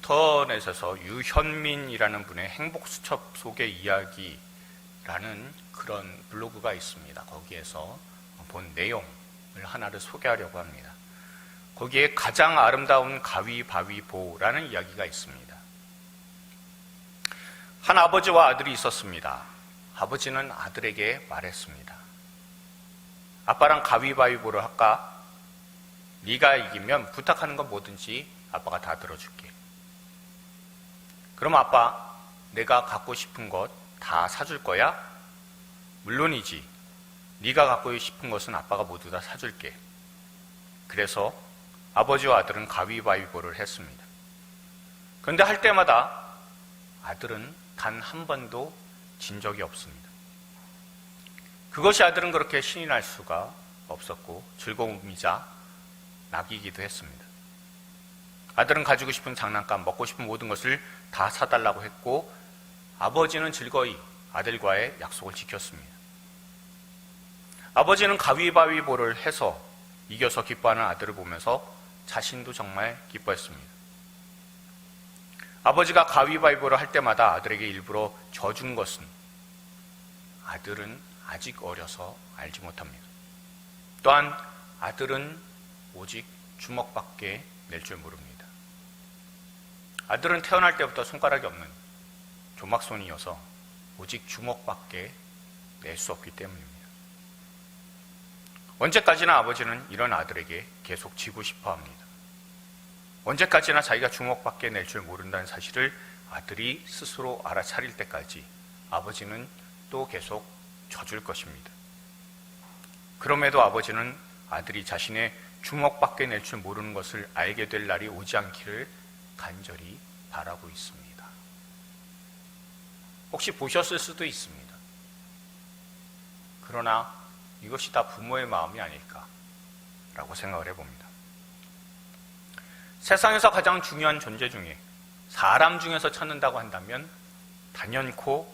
인터넷에서 유현민이라는 분의 행복수첩 속의 이야기라는 그런 블로그가 있습니다. 거기에서 본 내용을 하나를 소개하려고 합니다. 거기에 가장 아름다운 가위바위보라는 이야기가 있습니다. 한 아버지와 아들이 있었습니다. 아버지는 아들에게 말했습니다. 아빠랑 가위바위보를 할까? 네가 이기면 부탁하는 건 뭐든지 아빠가 다 들어줄게. 그럼 아빠, 내가 갖고 싶은 것 다 사줄 거야? 물론이지. 네가 갖고 싶은 것은 아빠가 모두 다 사줄게. 그래서 아버지와 아들은 가위바위보를 했습니다. 그런데 할 때마다 아들은 단 한 번도 진 적이 없습니다. 그것이 아들은 그렇게 신이 날 수가 없었고 즐거움이자 낙이기도 했습니다. 아들은 가지고 싶은 장난감, 먹고 싶은 모든 것을 다 사달라고 했고 아버지는 즐거이 아들과의 약속을 지켰습니다. 아버지는 가위바위보를 해서 이겨서 기뻐하는 아들을 보면서 자신도 정말 기뻐했습니다. 아버지가 가위바위보를 할 때마다 아들에게 일부러 져준 것은 아들은 아직 어려서 알지 못합니다. 또한 아들은 오직 주먹밖에 낼 줄 모릅니다. 아들은 태어날 때부터 손가락이 없는 조막손이어서 오직 주먹밖에 낼 수 없기 때문입니다. 언제까지나 아버지는 이런 아들에게 계속 지고 싶어 합니다. 언제까지나 자기가 주먹밖에 낼 줄 모른다는 사실을 아들이 스스로 알아차릴 때까지 아버지는 또 계속 져줄 것입니다. 그럼에도 아버지는 아들이 자신의 주먹밖에 낼 줄 모르는 것을 알게 될 날이 오지 않기를 간절히 바라고 있습니다. 혹시 보셨을 수도 있습니다. 그러나 이것이 다 부모의 마음이 아닐까라고 생각을 해봅니다. 세상에서 가장 중요한 존재 중에 사람 중에서 찾는다고 한다면 단연코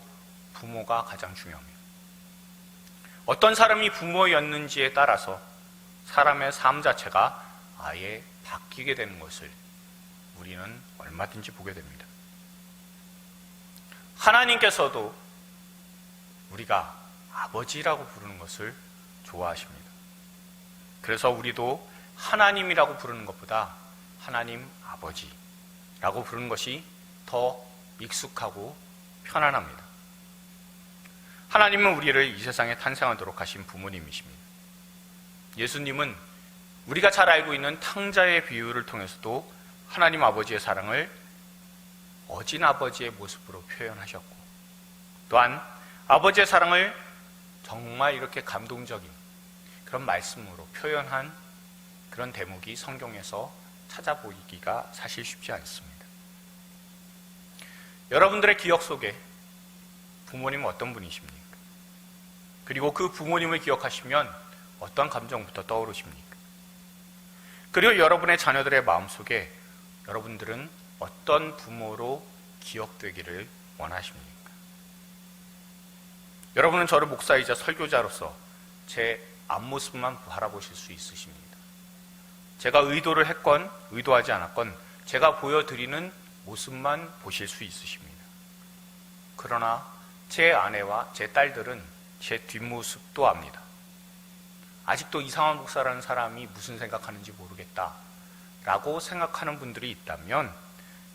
부모가 가장 중요합니다. 어떤 사람이 부모였는지에 따라서 사람의 삶 자체가 아예 바뀌게 되는 것을 우리는 얼마든지 보게 됩니다. 하나님께서도 우리가 아버지라고 부르는 것을 좋아하십니다. 그래서 우리도 하나님이라고 부르는 것보다 하나님 아버지라고 부르는 것이 더 익숙하고 편안합니다. 하나님은 우리를 이 세상에 탄생하도록 하신 부모님이십니다. 예수님은 우리가 잘 알고 있는 탕자의 비유를 통해서도 하나님 아버지의 사랑을 어진 아버지의 모습으로 표현하셨고 또한 아버지의 사랑을 정말 이렇게 감동적인 그런 말씀으로 표현한 그런 대목이 성경에서 찾아보기가 사실 쉽지 않습니다. 여러분들의 기억 속에 부모님은 어떤 분이십니까? 그리고 그 부모님을 기억하시면 어떤 감정부터 떠오르십니까? 그리고 여러분의 자녀들의 마음속에 여러분들은 어떤 부모로 기억되기를 원하십니까? 여러분은 저를 목사이자 설교자로서 제 앞모습만 바라보실 수 있으십니다. 제가 의도를 했건 의도하지 않았건 제가 보여드리는 모습만 보실 수 있으십니다. 그러나 제 아내와 제 딸들은 제 뒷모습도 압니다. 아직도 이상한 목사라는 사람이 무슨 생각하는지 모르겠다라고 생각하는 분들이 있다면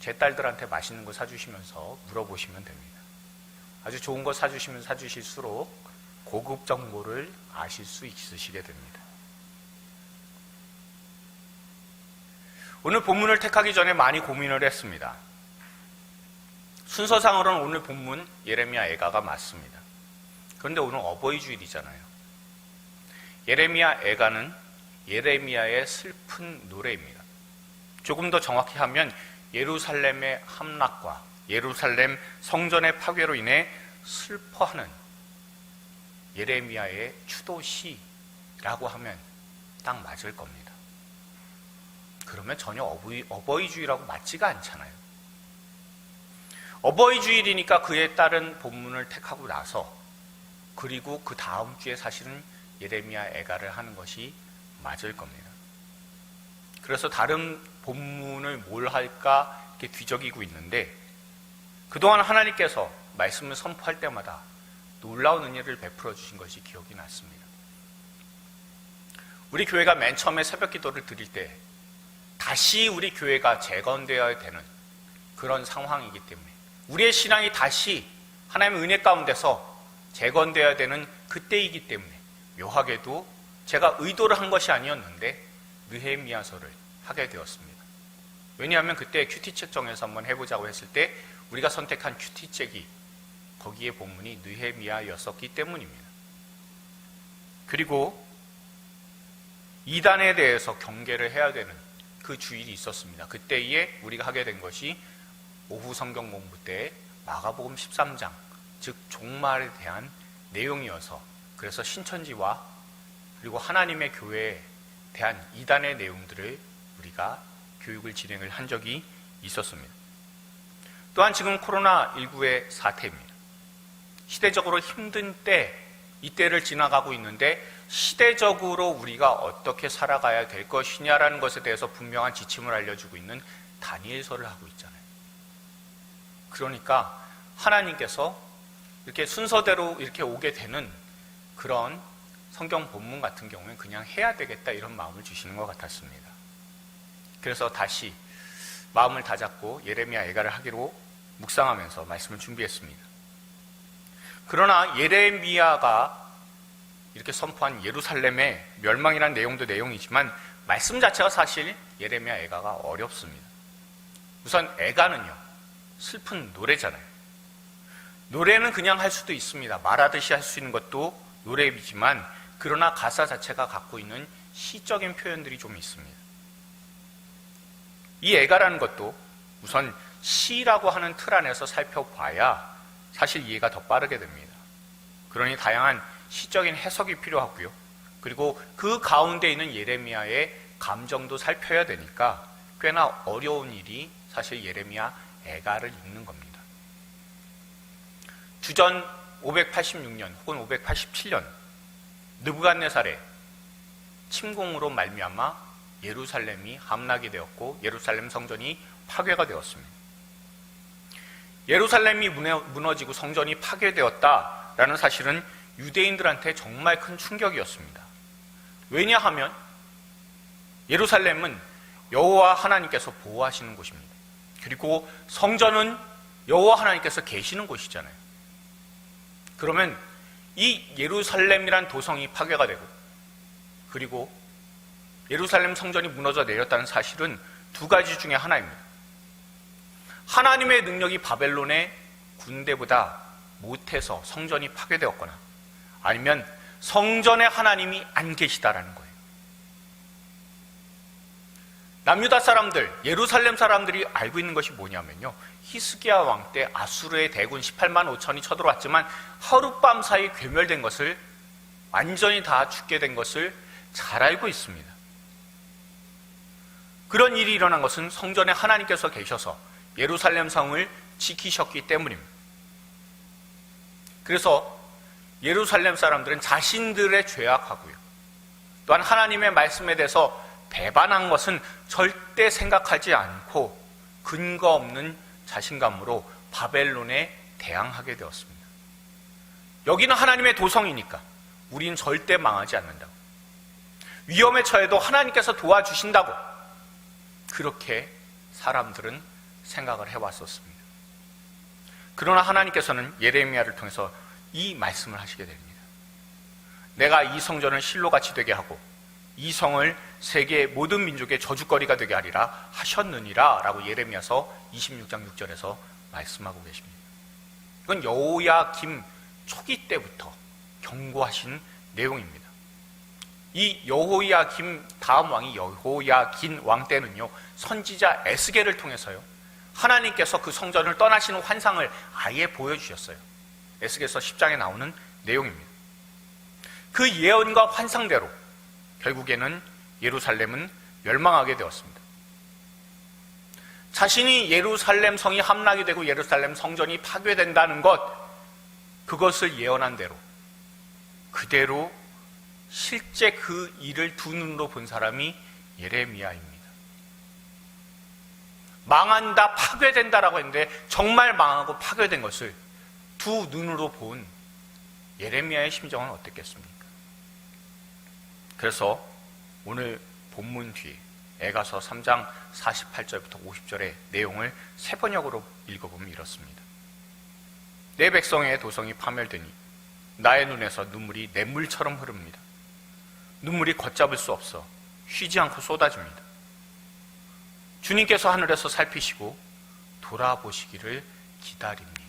제 딸들한테 맛있는 거 사주시면서 물어보시면 됩니다. 아주 좋은 거 사주시면 사주실수록 고급 정보를 아실 수 있으시게 됩니다. 오늘 본문을 택하기 전에 많이 고민을 했습니다. 순서상으로는 오늘 본문 예레미야 애가가 맞습니다. 그런데 오늘 어버이 주일이잖아요. 예레미야 애가는 예레미야의 슬픈 노래입니다. 조금 더 정확히 하면 예루살렘의 함락과 예루살렘 성전의 파괴로 인해 슬퍼하는 예레미야의 추도시라고 하면 딱 맞을 겁니다. 그러면 전혀 어버이주일하고 맞지가 않잖아요. 어버이주일이니까 그에 따른 본문을 택하고 나서 그리고 그 다음 주에 사실은 예레미야 애가를 하는 것이 맞을 겁니다. 그래서 다른 본문을 뭘 할까 이렇게 뒤적이고 있는데 그동안 하나님께서 말씀을 선포할 때마다 놀라운 은혜를 베풀어 주신 것이 기억이 났습니다. 우리 교회가 맨 처음에 새벽 기도를 드릴 때 다시 우리 교회가 재건되어야 되는 그런 상황이기 때문에 우리의 신앙이 다시 하나님의 은혜 가운데서 재건되어야 되는 그때이기 때문에 묘하게도 제가 의도를 한 것이 아니었는데 느헤미야서를 하게 되었습니다. 왜냐하면 그때 큐티책 정에서 한번 해보자고 했을 때 우리가 선택한 큐티책이 거기에 본문이 느헤미야였었기 때문입니다. 그리고 이단에 대해서 경계를 해야 되는 그 주일이 있었습니다. 그때에 우리가 하게 된 것이 오후 성경 공부 때 마가복음 13장, 즉 종말에 대한 내용이어서 그래서 신천지와 그리고 하나님의 교회에 대한 이단의 내용들을 우리가 교육을 진행을 한 적이 있었습니다. 또한 지금 코로나19의 사태입니다. 시대적으로 힘든 때, 이때를 지나가고 있는데 시대적으로 우리가 어떻게 살아가야 될 것이냐라는 것에 대해서 분명한 지침을 알려주고 있는 다니엘서를 하고 있잖아요. 그러니까 하나님께서 이렇게 순서대로 이렇게 오게 되는 그런 성경 본문 같은 경우는 그냥 해야 되겠다 이런 마음을 주시는 것 같았습니다. 그래서 다시 마음을 다잡고 예레미야 애가를 하기로 묵상하면서 말씀을 준비했습니다. 그러나 예레미야가 이렇게 선포한 예루살렘의 멸망이라는 내용도 내용이지만 말씀 자체가 사실 예레미야 애가가 어렵습니다. 우선 애가는요, 슬픈 노래잖아요. 노래는 그냥 할 수도 있습니다. 말하듯이 할 수 있는 것도 노래이지만 그러나 가사 자체가 갖고 있는 시적인 표현들이 좀 있습니다. 이 애가라는 것도 우선 시라고 하는 틀 안에서 살펴봐야 사실 이해가 더 빠르게 됩니다. 그러니 다양한 시적인 해석이 필요하고요. 그리고 그 가운데 있는 예레미야의 감정도 살펴야 되니까 꽤나 어려운 일이 사실 예레미야 애가를 읽는 겁니다. 주전 586년 혹은 587년 느부갓네살의 침공으로 말미암아 예루살렘이 함락이 되었고 예루살렘 성전이 파괴가 되었습니다. 예루살렘이 무너지고 성전이 파괴되었다라는 사실은 유대인들한테 정말 큰 충격이었습니다. 왜냐하면 예루살렘은 여호와 하나님께서 보호하시는 곳입니다. 그리고 성전은 여호와 하나님께서 계시는 곳이잖아요. 그러면 이 예루살렘이란 도성이 파괴가 되고 그리고 예루살렘 성전이 무너져 내렸다는 사실은 두 가지 중에 하나입니다. 하나님의 능력이 바벨론의 군대보다 못해서 성전이 파괴되었거나 아니면 성전에 하나님이 안 계시다라는 거예요. 남유다 사람들, 예루살렘 사람들이 알고 있는 것이 뭐냐면요, 히스기야 왕 때 아수르의 대군 18만 5천이 쳐들어왔지만 하룻밤 사이 괴멸된 것을, 완전히 다 죽게 된 것을 잘 알고 있습니다. 그런 일이 일어난 것은 성전에 하나님께서 계셔서 예루살렘 성을 지키셨기 때문입니다. 그래서 예루살렘 사람들은 자신들의 죄악하고요, 또한 하나님의 말씀에 대해서 배반한 것은 절대 생각하지 않고 근거 없는 자신감으로 바벨론에 대항하게 되었습니다. 여기는 하나님의 도성이니까 우리는 절대 망하지 않는다고, 위험에 처해도 하나님께서 도와주신다고 그렇게 사람들은 생각을 해왔었습니다. 그러나 하나님께서는 예레미야를 통해서 이 말씀을 하시게 됩니다. 내가 이 성전을 실로같이 되게 하고 이 성을 세계의 모든 민족의 저주거리가 되게 하리라 하셨느니라 라고 예레미야서 26장 6절에서 말씀하고 계십니다. 이건 여호야김 초기 때부터 경고하신 내용입니다. 이 여호야김 다음 왕이 여호야긴 왕 때는요, 선지자 에스겔을 통해서요, 하나님께서 그 성전을 떠나시는 환상을 아예 보여주셨어요. 에스겔서 10장에 나오는 내용입니다. 그 예언과 환상대로 결국에는 예루살렘은 멸망하게 되었습니다. 자신이 예루살렘 성이 함락이 되고 예루살렘 성전이 파괴된다는 것, 그것을 예언한 대로 그대로 실제 그 일을 두 눈으로 본 사람이 예레미야입니다. 망한다, 파괴된다라고 했는데 정말 망하고 파괴된 것을 두 눈으로 본 예레미야의 심정은 어땠겠습니까? 그래서 오늘 본문 뒤에 에가서 3장 48절부터 50절의 내용을 세 번역으로 읽어보면 이렇습니다. 내 백성의 도성이 파멸되니 나의 눈에서 눈물이 냇물처럼 흐릅니다. 눈물이 걷잡을 수 없어 쉬지 않고 쏟아집니다. 주님께서 하늘에서 살피시고 돌아보시기를 기다립니다.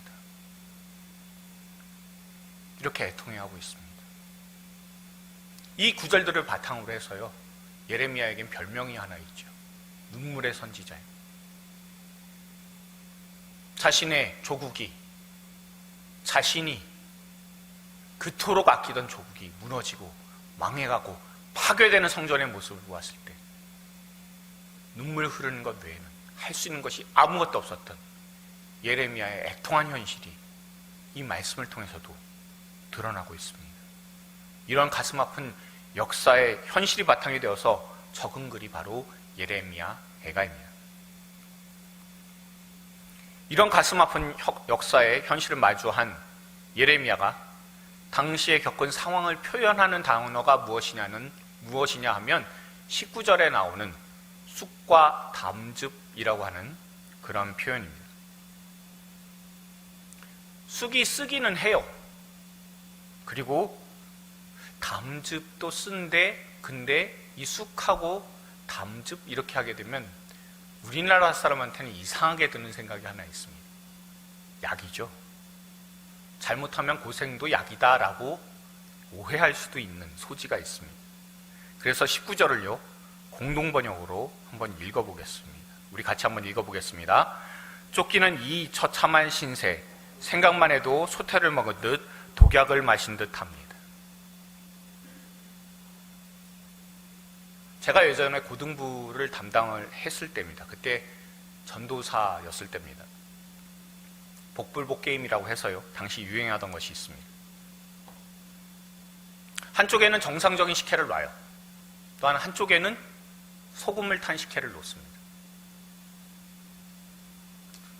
이렇게 애통해하고 있습니다. 이 구절들을 바탕으로 해서요, 예레미야에겐 별명이 하나 있죠. 눈물의 선지자예요. 자신의 조국이, 자신이 그토록 아끼던 조국이 무너지고 망해가고 파괴되는 성전의 모습을 보았을 때 눈물 흐르는 것 외에는 할 수 있는 것이 아무것도 없었던 예레미야의 애통한 현실이 이 말씀을 통해서도 드러나고 있습니다. 이런 가슴 아픈 역사의 현실이 바탕이 되어서 적은 글이 바로 예레미야 애가입니다. 이런 가슴 아픈 역사의 현실을 마주한 예레미야가 당시에 겪은 상황을 표현하는 단어가 무엇이냐 하면 19절에 나오는 쑥과 담즙이라고 하는 그런 표현입니다. 쑥이 쓰기는 해요. 그리고 담즙도 쓴데, 근데 이 쑥하고 담즙 이렇게 하게 되면 우리나라 사람한테는 이상하게 드는 생각이 하나 있습니다. 약이죠. 잘못하면 고생도 약이다라고 오해할 수도 있는 소지가 있습니다. 그래서 19절을요, 공동번역으로 한번 읽어보겠습니다. 우리 같이 한번 읽어보겠습니다. 쫓기는 이 처참한 신세, 생각만 해도 소태를 먹은 듯 독약을 마신 듯 합니다. 제가 예전에 고등부를 담당을 했을 때입니다. 그때 전도사였을 때입니다. 복불복 게임이라고 해서요, 당시 유행하던 것이 있습니다. 한쪽에는 정상적인 식혜를 놔요. 또한 한쪽에는 소금을 탄 식혜를 놓습니다.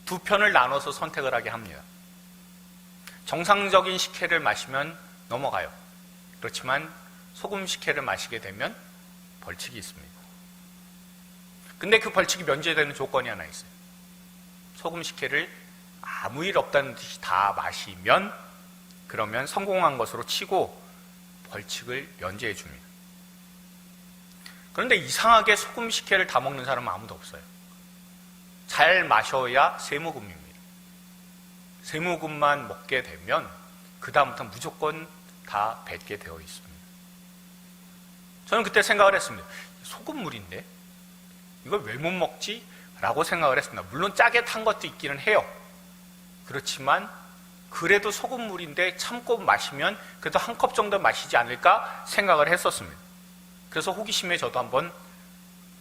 두 편을 나눠서 선택을 하게 합니다. 정상적인 식혜를 마시면 넘어가요. 그렇지만 소금 식혜를 마시게 되면 벌칙이 있습니다. 근데 그 벌칙이 면제되는 조건이 하나 있어요. 소금 식혜를 아무 일 없다는 듯이 다 마시면, 그러면 성공한 것으로 치고 벌칙을 면제해 줍니다. 그런데 이상하게 소금 식혜를 다 먹는 사람은 아무도 없어요. 잘 마셔야 세모금입니다. 세모금만 먹게 되면 그 다음부터 무조건 다 뱉게 되어 있습니다. 저는 그때 생각을 했습니다. 소금물인데 이걸 왜 못 먹지? 라고 생각을 했습니다. 물론 짜게 탄 것도 있기는 해요. 그렇지만 그래도 소금물인데 참고 마시면 그래도 한 컵 정도 마시지 않을까 생각을 했었습니다. 그래서 호기심에 저도 한번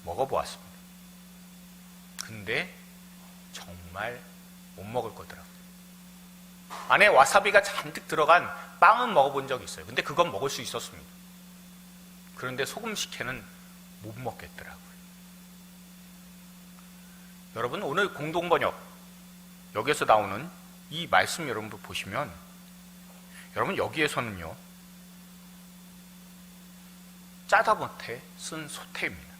먹어보았습니다. 근데 정말 못 먹을 거더라고요. 안에 와사비가 잔뜩 들어간 빵은 먹어본 적이 있어요. 근데 그건 먹을 수 있었습니다. 그런데 소금 식혜는 못 먹겠더라고요. 여러분, 오늘 공동번역 여기에서 나오는 이 말씀 여러분 보시면, 여러분 여기에서는요, 짜다 못해 쓴 소태입니다.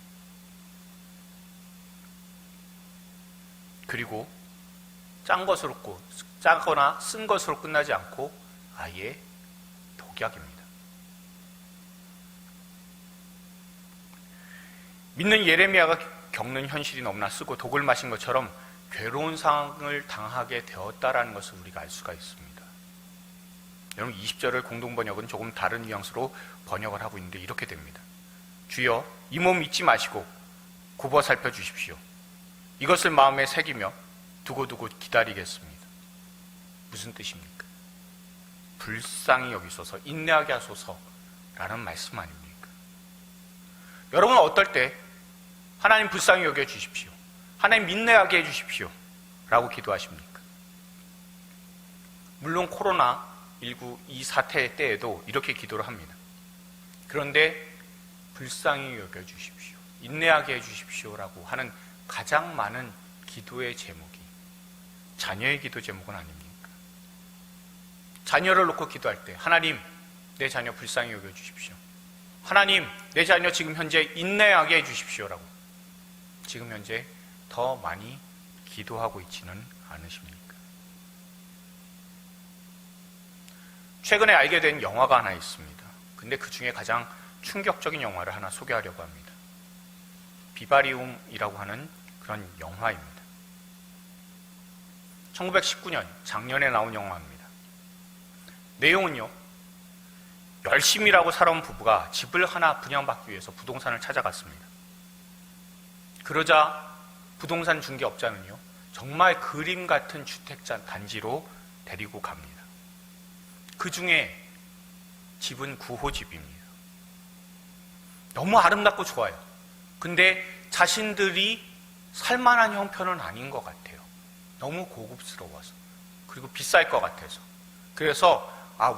그리고 짜거나 쓴 것으로 끝나지 않고 아예 독약입니다. 믿는 예레미야가 겪는 현실이 너무나 쓰고 독을 마신 것처럼 괴로운 상황을 당하게 되었다라는 것을 우리가 알 수가 있습니다. 여러분, 20절을 공동번역은 조금 다른 뉘앙스로 번역을 하고 있는데 이렇게 됩니다. 주여, 이 몸 잊지 마시고 굽어 살펴 주십시오. 이것을 마음에 새기며 두고두고 기다리겠습니다. 무슨 뜻입니까? 불쌍히 여기소서, 인내하게 하소서라는 말씀 아닙니까? 여러분은 어떨 때 하나님 불쌍히 여겨 주십시오, 하나님 인내하게 해주십시오 라고 기도하십니까? 물론 코로나19 이 사태 때에도 이렇게 기도를 합니다. 그런데 불쌍히 여겨주십시오, 인내하게 해주십시오 라고 하는 가장 많은 기도의 제목이 자녀의 기도 제목은 아닙니까? 자녀를 놓고 기도할 때 하나님, 내 자녀 불쌍히 여겨주십시오. 하나님, 내 자녀 지금 현재 인내하게 해주십시오라고 지금 현재 더 많이 기도하고 있지는 않으십니까? 최근에 알게 된 영화가 하나 있습니다. 근데 그 중에 가장 충격적인 영화를 하나 소개하려고 합니다. 비바리움이라고 하는 그런 영화입니다. 1919년 작년에 나온 영화입니다. 내용은요, 열심히라고 살아온 부부가 집을 하나 분양받기 위해서 부동산을 찾아갔습니다. 그러자 부동산 중개업자는요, 정말 그림 같은 주택 단지로 데리고 갑니다. 그 중에 집은 구호집입니다. 너무 아름답고 좋아요. 근데 자신들이 살만한 형편은 아닌 것 같아요. 너무 고급스러워서. 그리고 비쌀 것 같아서. 그래서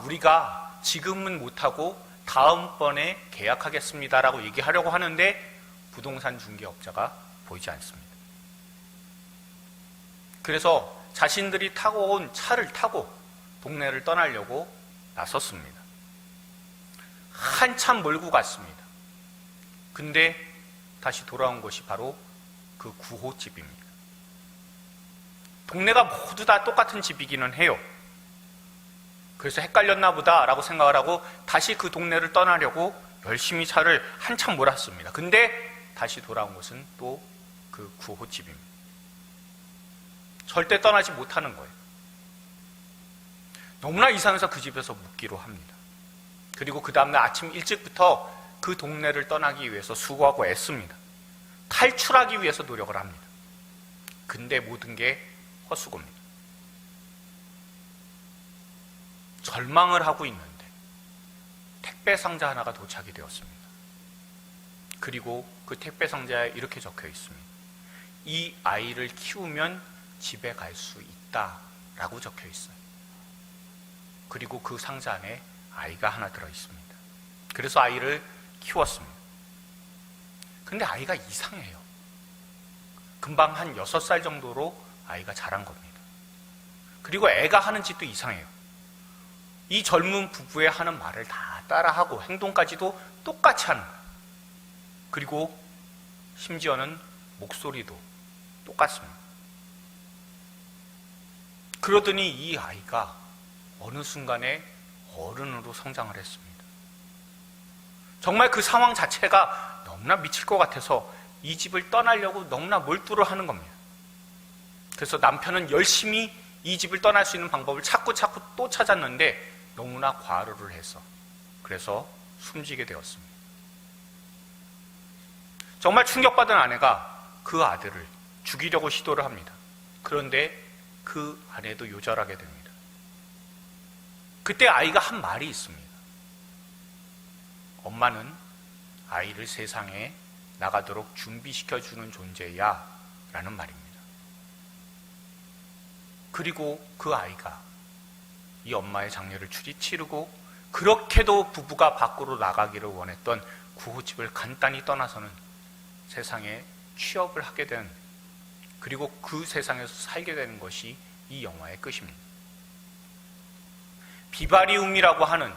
우리가 지금은 못하고 다음번에 계약하겠습니다라고 얘기하려고 하는데 부동산 중개업자가 보이지 않습니다. 그래서 자신들이 타고 온 차를 타고 동네를 떠나려고 나섰습니다. 한참 몰고 갔습니다. 근데 다시 돌아온 것이 바로 그 구호집입니다. 동네가 모두 다 똑같은 집이기는 해요. 그래서 헷갈렸나 보다라고 생각을 하고 다시 그 동네를 떠나려고 열심히 차를 한참 몰았습니다. 근데 다시 돌아온 것은 또 그 구호집입니다. 절대 떠나지 못하는 거예요. 너무나 이상해서 그 집에서 묵기로 합니다. 그리고 그 다음날 아침 일찍부터 그 동네를 떠나기 위해서 수고하고 애씁니다. 탈출하기 위해서 노력을 합니다. 근데 모든 게 헛수고입니다. 절망을 하고 있는데 택배 상자 하나가 도착이 되었습니다. 그리고 그 택배 상자에 이렇게 적혀 있습니다. 이 아이를 키우면 집에 갈 수 있다라고 적혀 있어요. 그리고 그 상자 안에 아이가 하나 들어있습니다. 그래서 아이를 키웠습니다. 근데 아이가 이상해요. 금방 한 6살 정도로 아이가 자란 겁니다. 그리고 애가 하는 짓도 이상해요. 이 젊은 부부의 하는 말을 다 따라하고 행동까지도 똑같이 하는 거예요. 그리고 심지어는 목소리도 똑같습니다. 그러더니 이 아이가 어느 순간에 어른으로 성장을 했습니다. 정말 그 상황 자체가 너무나 미칠 것 같아서 이 집을 떠나려고 너무나 몰두를 하는 겁니다. 그래서 남편은 열심히 이 집을 떠날 수 있는 방법을 찾고 또 찾았는데 너무나 과로를 해서 그래서 숨지게 되었습니다. 정말 충격받은 아내가 그 아들을 죽이려고 시도를 합니다. 그런데 그 아내도 요절하게 됩니다. 그때 아이가 한 말이 있습니다. 엄마는 아이를 세상에 나가도록 준비시켜주는 존재야 라는 말입니다. 그리고 그 아이가 이 엄마의 장례를 치르고 그렇게도 부부가 밖으로 나가기를 원했던 구호집을 간단히 떠나서는 세상에 취업을 하게 된, 그리고 그 세상에서 살게 되는 것이 이 영화의 끝입니다. 비바리움이라고 하는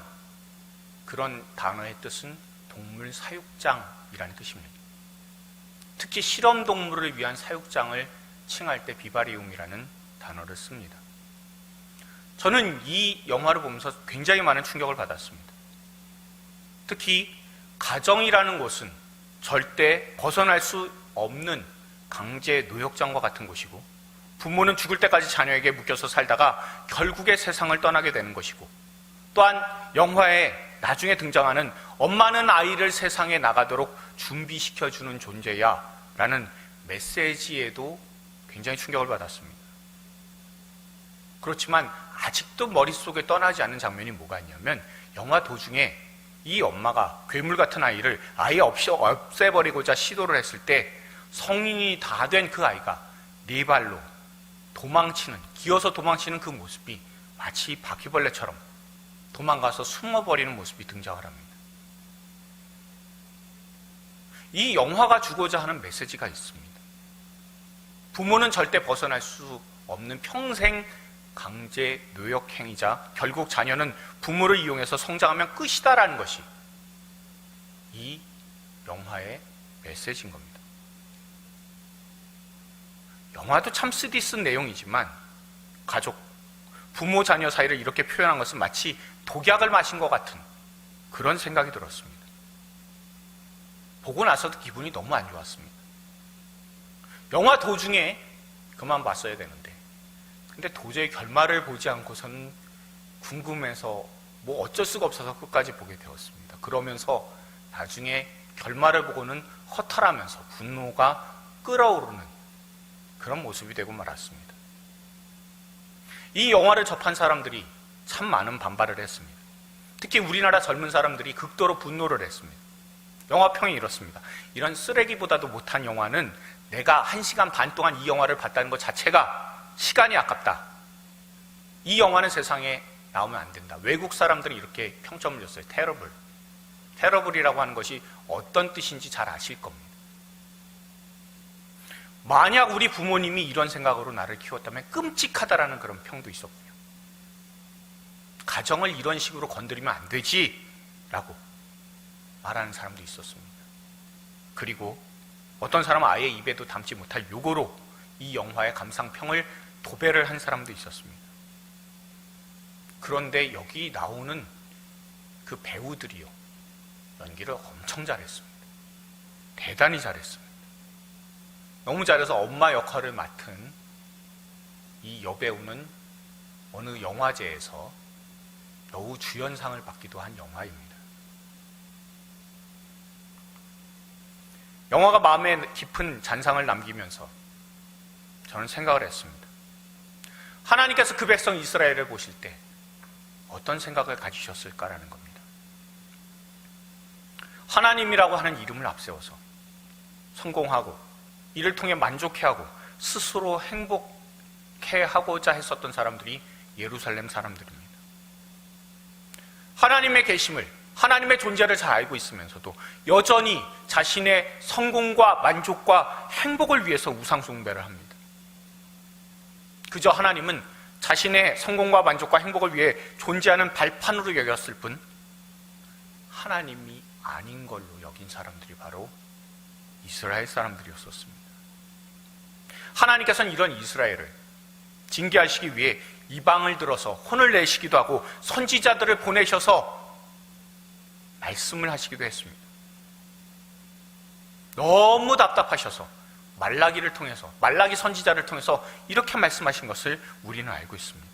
그런 단어의 뜻은 동물 사육장이라는 뜻입니다. 특히 실험 동물을 위한 사육장을 칭할 때 비바리움이라는 단어를 씁니다. 저는 이 영화를 보면서 굉장히 많은 충격을 받았습니다. 특히 가정이라는 곳은 절대 벗어날 수 없는 강제 노역장과 같은 곳이고, 부모는 죽을 때까지 자녀에게 묶여서 살다가 결국에 세상을 떠나게 되는 것이고, 또한 영화에 나중에 등장하는 엄마는 아이를 세상에 나가도록 준비시켜주는 존재야 라는 메시지에도 굉장히 충격을 받았습니다. 그렇지만 아직도 머릿속에 떠나지 않는 장면이 뭐가 있냐면, 영화 도중에 이 엄마가 괴물 같은 아이를 아예 없애버리고자 시도를 했을 때 성인이 다 된 그 아이가 네 발로 기어서 도망치는 그 모습이 마치 바퀴벌레처럼 도망가서 숨어버리는 모습이 등장을 합니다. 이 영화가 주고자 하는 메시지가 있습니다. 부모는 절대 벗어날 수 없는 평생 강제 노역행위자, 결국 자녀는 부모를 이용해서 성장하면 끝이다라는 것이 이 영화의 메시지인 겁니다. 영화도 참 쓰디쓴 내용이지만 가족, 부모 자녀 사이를 이렇게 표현한 것은 마치 독약을 마신 것 같은 그런 생각이 들었습니다. 보고 나서도 기분이 너무 안 좋았습니다. 영화 도중에 그만 봤어야 되는데, 근데 도저히 결말을 보지 않고서는 궁금해서 뭐 어쩔 수가 없어서 끝까지 보게 되었습니다. 그러면서 나중에 결말을 보고는 허탈하면서 분노가 끓어오르는 그런 모습이 되고 말았습니다. 이 영화를 접한 사람들이 참 많은 반발을 했습니다. 특히 우리나라 젊은 사람들이 극도로 분노를 했습니다. 영화평이 이렇습니다. 이런 쓰레기보다도 못한 영화는 내가 1시간 반 동안 이 영화를 봤다는 것 자체가 시간이 아깝다. 이 영화는 세상에 나오면 안 된다. 외국 사람들이 이렇게 평점을 줬어요. 테러블. 테러블이라고 하는 것이 어떤 뜻인지 잘 아실 겁니다. 만약 우리 부모님이 이런 생각으로 나를 키웠다면 끔찍하다라는 그런 평도 있었고요. 가정을 이런 식으로 건드리면 안 되지 라고 말하는 사람도 있었습니다. 그리고 어떤 사람은 아예 입에도 담지 못할 요거로 이 영화의 감상평을 도배를 한 사람도 있었습니다. 그런데 여기 나오는 그 배우들이요, 연기를 엄청 잘했습니다. 대단히 잘했습니다. 너무 잘해서 엄마 역할을 맡은 이 여배우는 어느 영화제에서 여우 주연상을 받기도 한 영화입니다. 영화가 마음에 깊은 잔상을 남기면서 저는 생각을 했습니다. 하나님께서 그 백성 이스라엘을 보실 때 어떤 생각을 가지셨을까라는 겁니다. 하나님이라고 하는 이름을 앞세워서 성공하고 이를 통해 만족해하고 스스로 행복해하고자 했었던 사람들이 예루살렘 사람들입니다. 하나님의 계심을, 하나님의 존재를 잘 알고 있으면서도 여전히 자신의 성공과 만족과 행복을 위해서 우상 숭배를 합니다. 그저 하나님은 자신의 성공과 만족과 행복을 위해 존재하는 발판으로 여겼을 뿐 하나님이 아닌 걸로 여긴 사람들이 바로 이스라엘 사람들이었었습니다. 하나님께서는 이런 이스라엘을 징계하시기 위해 이방을 들어서 혼을 내시기도 하고 선지자들을 보내셔서 말씀을 하시기도 했습니다. 너무 답답하셔서 말라기를 통해서, 말라기 선지자를 통해서 이렇게 말씀하신 것을 우리는 알고 있습니다.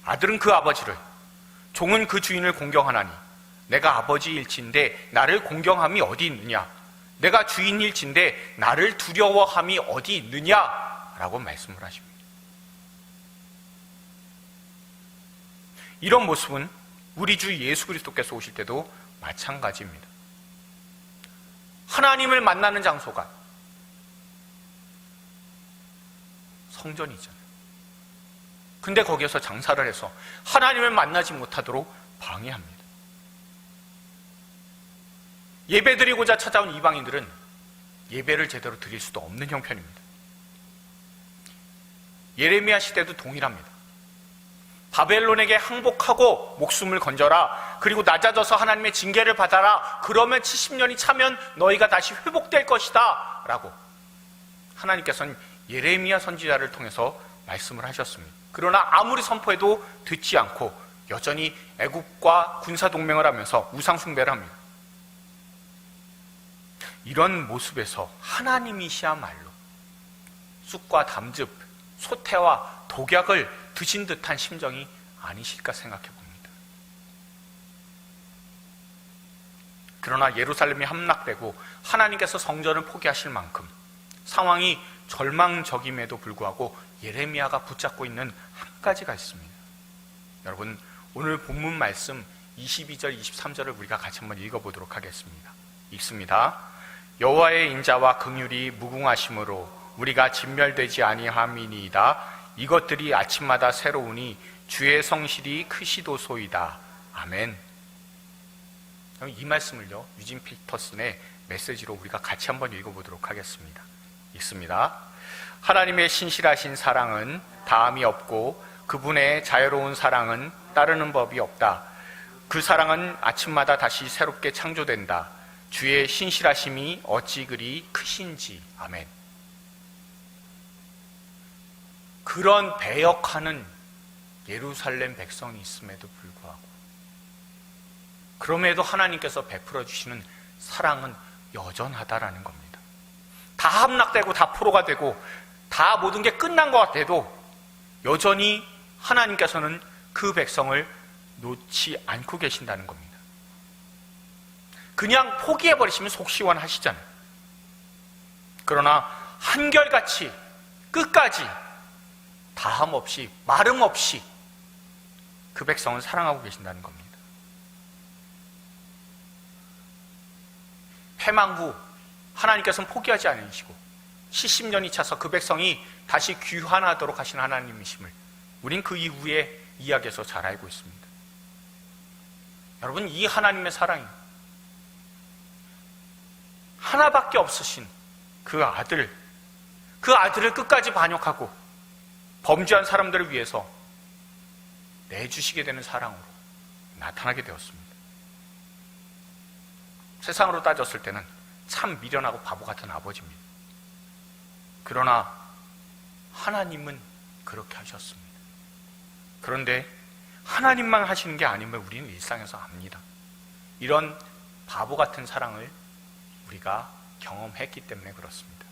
아들은 그 아버지를, 종은 그 주인을 공경하나니 내가 아버지일진데 나를 공경함이 어디 있느냐? 내가 주인일진데 나를 두려워함이 어디 있느냐? 라고 말씀을 하십니다. 이런 모습은 우리 주 예수 그리스도께서 오실 때도 마찬가지입니다. 하나님을 만나는 장소가 성전이잖아요. 근데 거기에서 장사를 해서 하나님을 만나지 못하도록 방해합니다. 예배드리고자 찾아온 이방인들은 예배를 제대로 드릴 수도 없는 형편입니다. 예레미야 시대도 동일합니다. 바벨론에게 항복하고 목숨을 건져라. 그리고 낮아져서 하나님의 징계를 받아라. 그러면 70년이 차면 너희가 다시 회복될 것이다. 라고 하나님께서는 예레미야 선지자를 통해서 말씀을 하셨습니다. 그러나 아무리 선포해도 듣지 않고 여전히 애국과 군사동맹을 하면서 우상숭배를 합니다. 이런 모습에서 하나님이시야말로 쑥과 담즙, 소태와 독약을 드신 듯한 심정이 아니실까 생각해 봅니다. 그러나 예루살렘이 함락되고 하나님께서 성전을 포기하실 만큼 상황이 절망적임에도 불구하고 예레미야가 붙잡고 있는 한 가지가 있습니다. 여러분, 오늘 본문 말씀 22절, 23절을 우리가 같이 한번 읽어보도록 하겠습니다. 읽습니다. 여호와의 인자와 긍휼이 무궁하심으로 우리가 진멸되지 아니함이니이다. 이것들이 아침마다 새로우니 주의 성실이 크시도소이다. 아멘. 이 말씀을요, 유진 피터슨의 메시지로 우리가 같이 한번 읽어보도록 하겠습니다. 읽습니다. 하나님의 신실하신 사랑은 다함이 없고 그분의 자유로운 사랑은 따르는 법이 없다. 그 사랑은 아침마다 다시 새롭게 창조된다. 주의 신실하심이 어찌 그리 크신지. 아멘. 그런 배역하는 예루살렘 백성이 있음에도 불구하고, 그럼에도 하나님께서 베풀어 주시는 사랑은 여전하다라는 겁니다. 다 함락되고 다 포로가 되고 다 모든 게 끝난 것 같아도 여전히 하나님께서는 그 백성을 놓지 않고 계신다는 겁니다. 그냥 포기해버리시면 속 시원하시잖아요. 그러나 한결같이 끝까지 다함 없이 마름 없이 그 백성을 사랑하고 계신다는 겁니다. 패망 후 하나님께서는 포기하지 않으시고 70년이 차서 그 백성이 다시 귀환하도록 하신 하나님이심을 우린 그 이후의 이야기에서 잘 알고 있습니다. 여러분, 이 하나님의 사랑이 하나밖에 없으신 그 아들을 끝까지 반역하고 범죄한 사람들을 위해서 내주시게 되는 사랑으로 나타나게 되었습니다. 세상으로 따졌을 때는 참 미련하고 바보 같은 아버지입니다. 그러나 하나님은 그렇게 하셨습니다. 그런데 하나님만 하시는 게 아님을 우리는 일상에서 압니다. 이런 바보 같은 사랑을 우리가 경험했기 때문에 그렇습니다.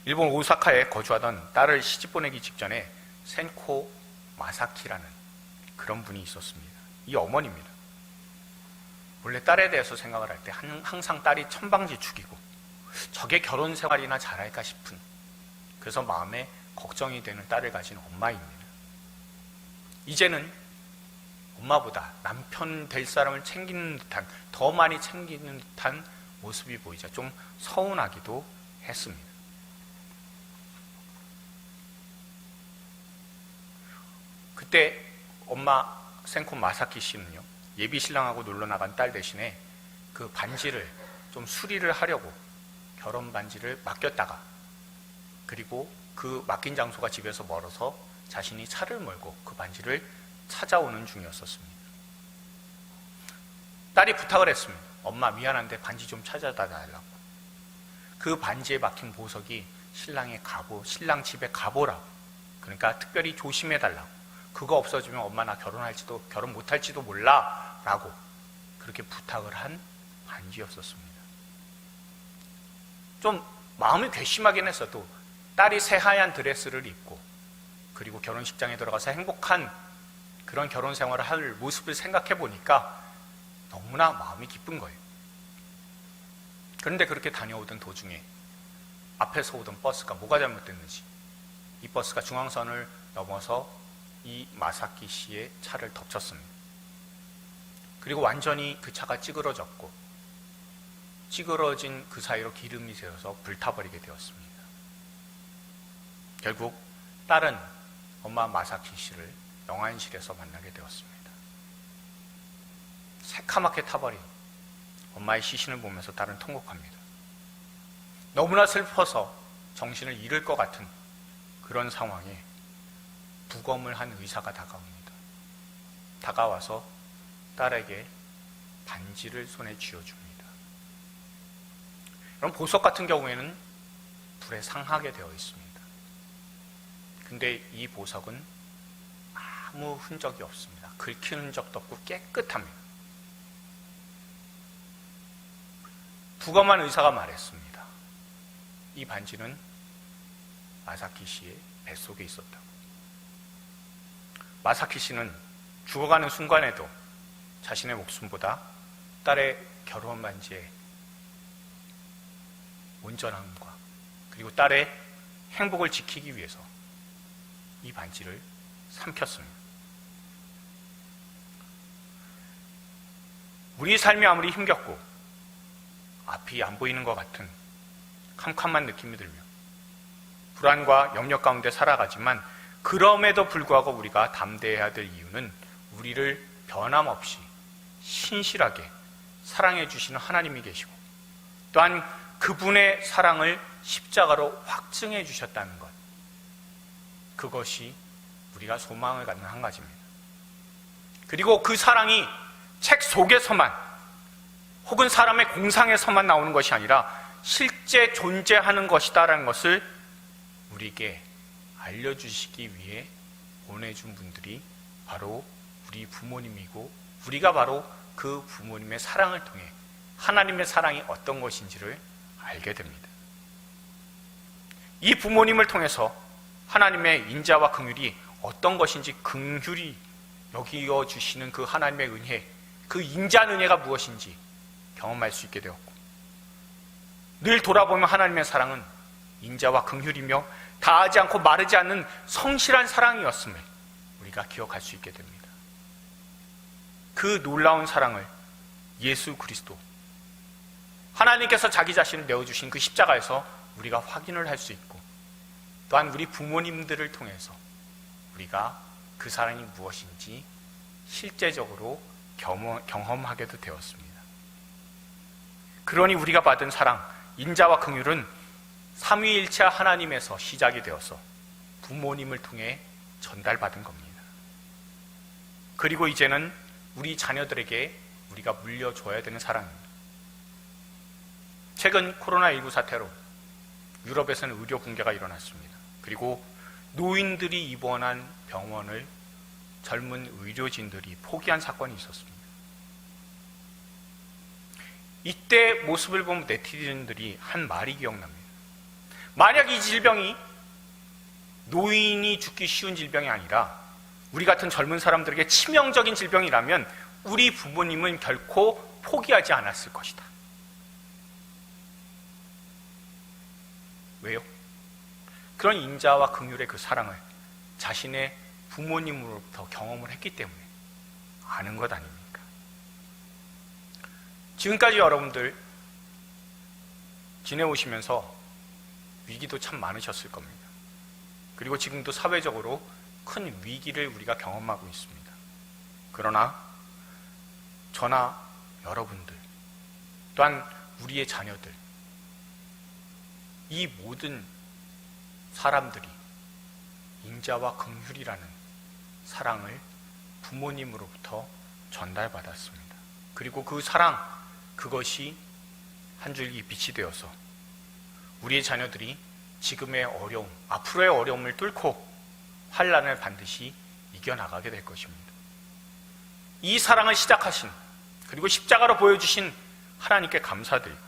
일본 오사카에 거주하던 딸을 시집 보내기 직전에 센코 마사키라는 그런 분이 있었습니다. 이 어머니입니다. 원래 딸에 대해서 생각을 할 때 항상 딸이 천방지축이고 저게 결혼 생활이나 잘할까 싶은, 그래서 마음에 걱정이 되는 딸을 가진 엄마입니다. 이제는 엄마보다 남편 될 사람을 챙기는 듯한, 더 많이 챙기는 듯한 모습이 보이자 좀 서운하기도 했습니다. 그때 엄마 센코 마사키 씨는요, 예비 신랑하고 놀러 나간 딸 대신에 그 반지를 좀 수리를 하려고 결혼 반지를 맡겼다가, 그리고 그 맡긴 장소가 집에서 멀어서 자신이 차를 몰고 그 반지를 찾아오는 중이었었습니다. 딸이 부탁을 했습니다. 엄마 미안한데 반지 좀 찾아다 달라고. 그 반지에 박힌 보석이 신랑의 갑오, 신랑 집에 가보라고. 그러니까 특별히 조심해 달라고. 그거 없어지면 엄마 나 결혼 못할지도 몰라 라고 그렇게 부탁을 한 반지였었습니다. 좀 마음이 괘씸하긴 했어도 딸이 새하얀 드레스를 입고 그리고 결혼식장에 들어가서 행복한 그런 결혼 생활을 할 모습을 생각해 보니까 너무나 마음이 기쁜 거예요. 그런데 그렇게 다녀오던 도중에 앞에서 오던 버스가 뭐가 잘못됐는지, 이 버스가 중앙선을 넘어서 이 마사키 씨의 차를 덮쳤습니다. 그리고 완전히 그 차가 찌그러졌고, 찌그러진 그 사이로 기름이 새어서 불타버리게 되었습니다. 결국 딸은 엄마 마사키 씨를 영안실에서 만나게 되었습니다. 새카맣게 타버린 엄마의 시신을 보면서 딸은 통곡합니다. 너무나 슬퍼서 정신을 잃을 것 같은 그런 상황에 부검을 한 의사가 다가옵니다. 다가와서 딸에게 반지를 손에 쥐어줍니다. 그럼 보석 같은 경우에는 불에 상하게 되어 있습니다. 근데 이 보석은 아무 흔적이 없습니다. 긁힌 흔적도 없고 깨끗합니다. 부검한 의사가 말했습니다. 이 반지는 마사키 씨의 뱃속에 있었다고. 마사키 씨는 죽어가는 순간에도 자신의 목숨보다 딸의 결혼 반지의 온전함과 그리고 딸의 행복을 지키기 위해서 이 반지를 삼켰습니다. 우리 삶이 아무리 힘겹고 앞이 안 보이는 것 같은 캄캄한 느낌이 들며 불안과 염려 가운데 살아가지만, 그럼에도 불구하고 우리가 담대해야 될 이유는 우리를 변함없이 신실하게 사랑해 주시는 하나님이 계시고, 또한 그분의 사랑을 십자가로 확증해 주셨다는 것. 그것이 우리가 소망을 갖는 한 가지입니다. 그리고 그 사랑이 책 속에서만 혹은 사람의 공상에서만 나오는 것이 아니라 실제 존재하는 것이다라는 것을 우리에게 알려주시기 위해 보내준 분들이 바로 우리 부모님이고, 우리가 바로 그 부모님의 사랑을 통해 하나님의 사랑이 어떤 것인지를 알게 됩니다. 이 부모님을 통해서 하나님의 인자와 긍휼이 어떤 것인지, 긍휼이 여기어 주시는 그 하나님의 은혜, 그 인자한 은혜가 무엇인지 경험할 수 있게 되었고, 늘 돌아보면 하나님의 사랑은 인자와 긍휼이며 다하지 않고 마르지 않는 성실한 사랑이었음을 우리가 기억할 수 있게 됩니다. 그 놀라운 사랑을 예수 그리스도, 하나님께서 자기 자신을 내어주신 그 십자가에서 우리가 확인을 할 수 있고, 또한 우리 부모님들을 통해서 우리가 그 사랑이 무엇인지 실제적으로 경험하게도 되었습니다. 그러니 우리가 받은 사랑, 인자와 긍휼은 삼위일체 하나님에서 시작이 되어서 부모님을 통해 전달받은 겁니다. 그리고 이제는 우리 자녀들에게 우리가 물려줘야 되는 사랑입니다. 최근 코로나19 사태로 유럽에서는 의료 붕괴가 일어났습니다. 그리고 노인들이 입원한 병원을 젊은 의료진들이 포기한 사건이 있었습니다. 이때 모습을 보면 네티즌들이 한 말이 기억납니다. 만약 이 질병이 노인이 죽기 쉬운 질병이 아니라 우리 같은 젊은 사람들에게 치명적인 질병이라면 우리 부모님은 결코 포기하지 않았을 것이다. 왜요? 그런 인자와 긍휼의 그 사랑을 자신의 부모님으로부터 경험을 했기 때문에 아는 것 아닙니까? 지금까지 여러분들 지내오시면서 위기도 참 많으셨을 겁니다. 그리고 지금도 사회적으로 큰 위기를 우리가 경험하고 있습니다. 그러나 저나 여러분들, 또한 우리의 자녀들, 이 모든 사람들이 인자와 긍휼이라는 사랑을 부모님으로부터 전달받았습니다. 그리고 그 사랑, 그것이 한 줄기 빛이 되어서 우리의 자녀들이 지금의 어려움, 앞으로의 어려움을 뚫고 환난을 반드시 이겨나가게 될 것입니다. 이 사랑을 시작하신, 그리고 십자가로 보여주신 하나님께 감사드리고,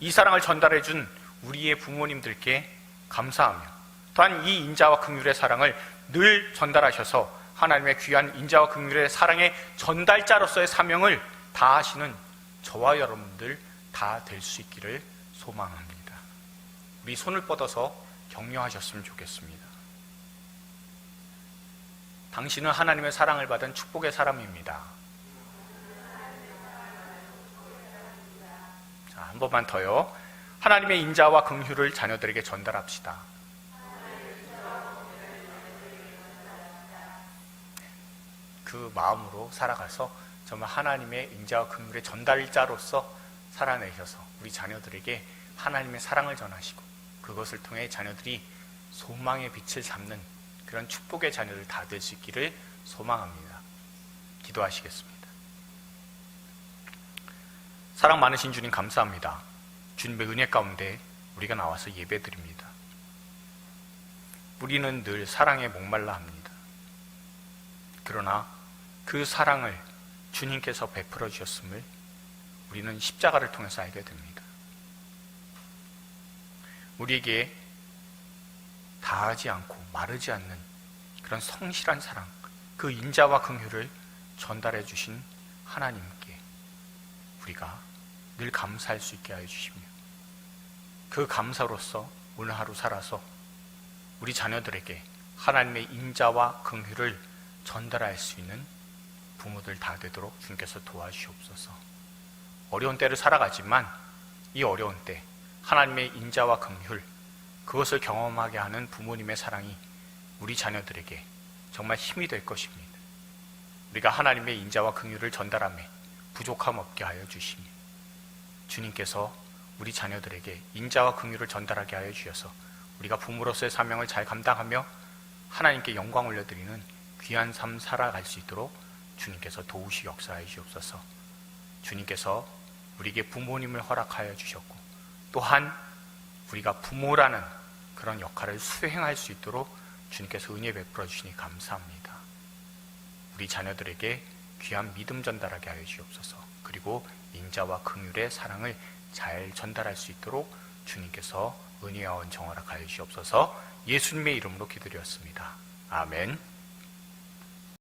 이 사랑을 전달해 준 우리의 부모님들께 감사하며, 또한 이 인자와 긍휼의 사랑을 늘 전달하셔서 하나님의 귀한 인자와 긍휼의 사랑의 전달자로서의 사명을 다하시는 저와 여러분들 다 될 수 있기를 소망합니다. 우리 손을 뻗어서 격려하셨으면 좋겠습니다. 당신은 하나님의 사랑을 받은 축복의 사람입니다. 자, 한 번만 더요. 하나님의 인자와 긍휼을 자녀들에게 전달합시다. 그 마음으로 살아가서 정말 하나님의 인자와 긍휼의 전달자로서 살아내셔서 우리 자녀들에게 하나님의 사랑을 전하시고, 그것을 통해 자녀들이 소망의 빛을 잡는 그런 축복의 자녀들 다 될 수 있기를 소망합니다. 기도하시겠습니다. 사랑 많으신 주님 감사합니다. 주님의 은혜 가운데 우리가 나와서 예배드립니다. 우리는 늘 사랑에 목말라 합니다. 그러나 그 사랑을 주님께서 베풀어 주셨음을 우리는 십자가를 통해서 알게 됩니다. 우리에게 다하지 않고 마르지 않는 그런 성실한 사랑, 그 인자와 긍휼을 전달해 주신 하나님께 우리가 늘 감사할 수 있게 하여 주시며, 그 감사로서 오늘 하루 살아서 우리 자녀들에게 하나님의 인자와 긍휼을 전달할 수 있는 부모들 다 되도록 주님께서 도와주시옵소서. 어려운 때를 살아가지만 이 어려운 때 하나님의 인자와 긍휼, 그것을 경험하게 하는 부모님의 사랑이 우리 자녀들에게 정말 힘이 될 것입니다. 우리가 하나님의 인자와 긍휼을 전달하며 부족함 없게 하여 주시며, 주님께서 우리 자녀들에게 인자와 긍휼을 전달하게 하여 주셔서 우리가 부모로서의 사명을 잘 감당하며 하나님께 영광 올려드리는 귀한 삶 살아갈 수 있도록 주님께서 도우시 역사하여 주옵소서. 주님께서 우리에게 부모님을 허락하여 주셨고 또한 우리가 부모라는 그런 역할을 수행할 수 있도록 주님께서 은혜 베풀어 주시니 감사합니다. 우리 자녀들에게 귀한 믿음 전달하게 하여 주옵소서. 그리고 인자와 긍휼의 사랑을 잘 전달할 수 있도록 주님께서 은혜와 원정 허락하여 주옵소서. 예수님의 이름으로 기도드렸습니다. 아멘.